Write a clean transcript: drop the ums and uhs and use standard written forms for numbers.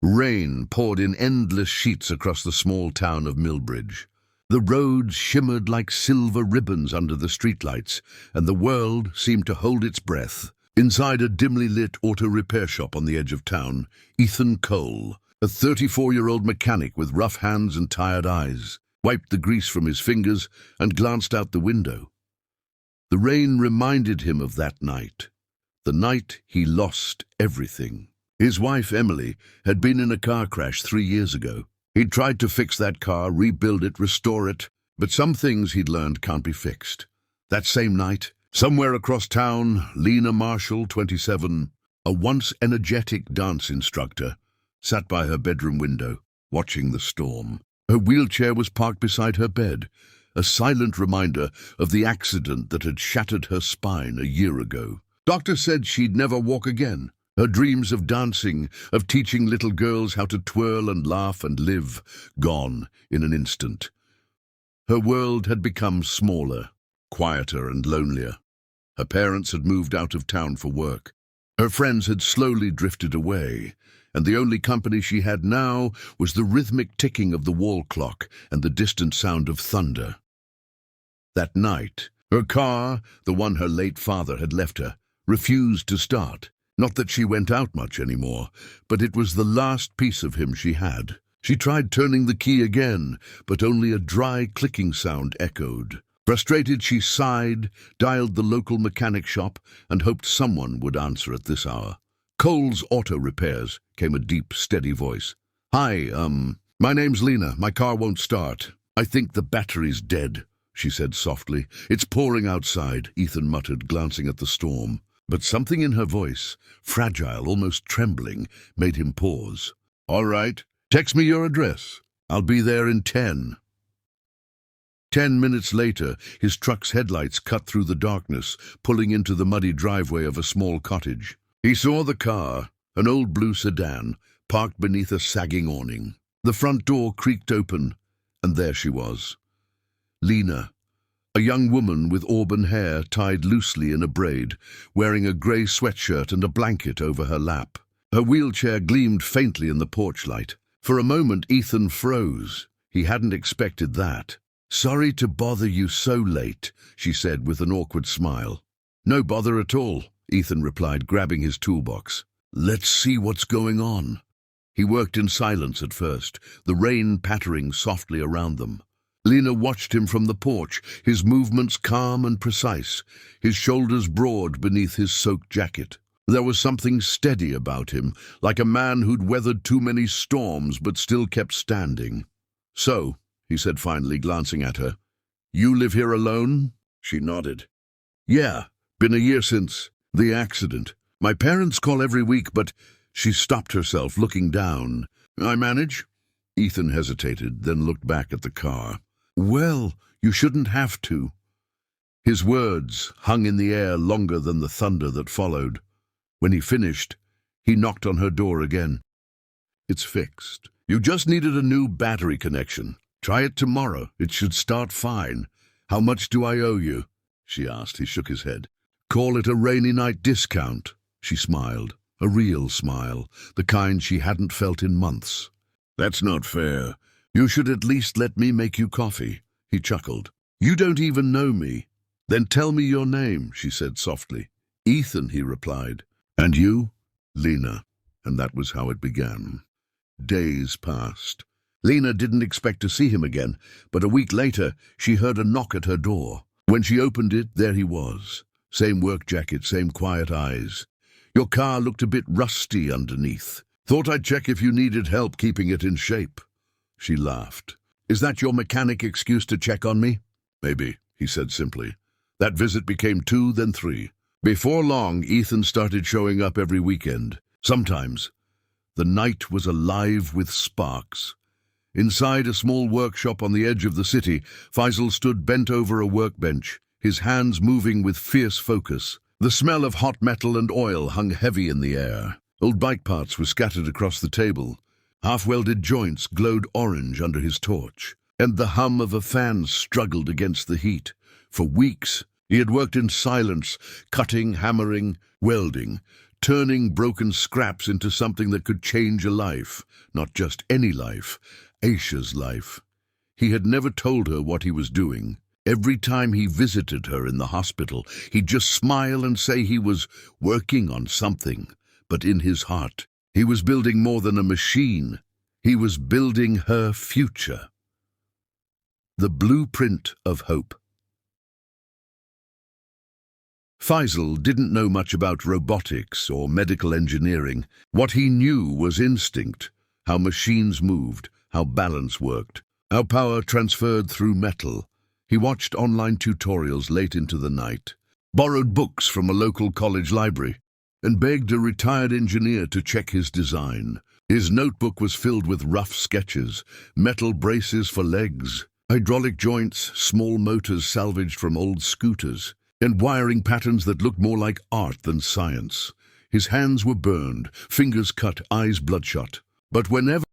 Rain poured in endless sheets across the small town of Millbridge. The roads shimmered like silver ribbons under the streetlights, and the world seemed to hold its breath. Inside a dimly lit auto repair shop on the edge of town, Ethan Cole, a 34-year-old mechanic with rough hands and tired eyes, wiped the grease from his fingers and glanced out the window. The rain reminded him of that night, the night he lost everything. His wife, Emily, had been in a car crash 3 years ago. He'd tried to fix that car, rebuild it, restore it, but some things he'd learned can't be fixed. That same night, somewhere across town, Lena Marshall, 27, a once energetic dance instructor, sat by her bedroom window, watching the storm. Her wheelchair was parked beside her bed, a silent reminder of the accident that had shattered her spine a year ago. Doctor said she'd never walk again. Her dreams of dancing, of teaching little girls how to twirl and laugh and live, gone in an instant. Her world had become smaller, quieter and lonelier. Her parents had moved out of town for work. Her friends had slowly drifted away, and the only company she had now was the rhythmic ticking of the wall clock and the distant sound of thunder. That night, her car, the one her late father had left her, refused to start. Not that she went out much anymore, but it was the last piece of him she had. She tried turning the key again, but only a dry clicking sound echoed. Frustrated, she sighed, dialed the local mechanic shop, and hoped someone would answer at this hour. Cole's Auto Repairs, came a deep, steady voice. Hi, my name's Lena. My car won't start. I think the battery's dead, she said softly. It's pouring outside, Ethan muttered, glancing at the storm. But something in her voice, fragile, almost trembling, made him pause. All right, text me your address. I'll be there in 10. 10 minutes later, his truck's headlights cut through the darkness, pulling into the muddy driveway of a small cottage. He saw the car, an old blue sedan, parked beneath a sagging awning. The front door creaked open, and there she was. Lena, a young woman with auburn hair tied loosely in a braid, wearing a grey sweatshirt and a blanket over her lap. Her wheelchair gleamed faintly in the porch light. For a moment, Ethan froze. He hadn't expected that. Sorry to bother you so late, she said with an awkward smile. No bother at all, Ethan replied, grabbing his toolbox. Let's see what's going on. He worked in silence at first, the rain pattering softly around them. Lena watched him from the porch, his movements calm and precise, his shoulders broad beneath his soaked jacket. There was something steady about him, like a man who'd weathered too many storms but still kept standing. So, he said finally, glancing at her, you live here alone? She nodded. Yeah, been a year since the accident. My parents call every week, but she stopped herself, looking down. I manage? Ethan hesitated, then looked back at the car. Well, you shouldn't have to. His words hung in the air longer than the thunder that followed. When he finished, he knocked on her door again. It's fixed. You just needed a new battery connection. Try it tomorrow. It should start fine. How much do I owe you? She asked. He shook his head. Call it a rainy night discount. She smiled. A real smile, the kind she hadn't felt in months. That's not fair. You should at least let me make you coffee, he chuckled. You don't even know me. Then tell me your name, she said softly. Ethan, he replied. And you? Lena. And that was how it began. Days passed. Lena didn't expect to see him again, but a week later she heard a knock at her door. When she opened it, there he was. Same work jacket, same quiet eyes. Your car looked a bit rusty underneath. Thought I'd check if you needed help keeping it in shape. She laughed. Is that your mechanic excuse to check on me? Maybe, he said simply. That visit became 2, then 3. Before long, Ethan started showing up every weekend. Sometimes. The night was alive with sparks. Inside a small workshop on the edge of the city, Faisal stood bent over a workbench, his hands moving with fierce focus. The smell of hot metal and oil hung heavy in the air. Old bike parts were scattered across the table. Half-welded joints glowed orange under his torch, and the hum of a fan struggled against the heat. For weeks, he had worked in silence, cutting, hammering, welding, turning broken scraps into something that could change a life. Not just any life, Aisha's life. He had never told her what he was doing. Every time he visited her in the hospital, he'd just smile and say he was working on something. But in his heart, he was building more than a machine. He was building her future. The blueprint of hope. Faisal didn't know much about robotics or medical engineering. What he knew was instinct, how machines moved, how balance worked, how power transferred through metal. He watched online tutorials late into the night, borrowed books from a local college library, and begged a retired engineer to check his design. His notebook was filled with rough sketches, metal braces for legs, hydraulic joints, small motors salvaged from old scooters, and wiring patterns that looked more like art than science. His hands were burned, fingers cut, eyes bloodshot. But whenever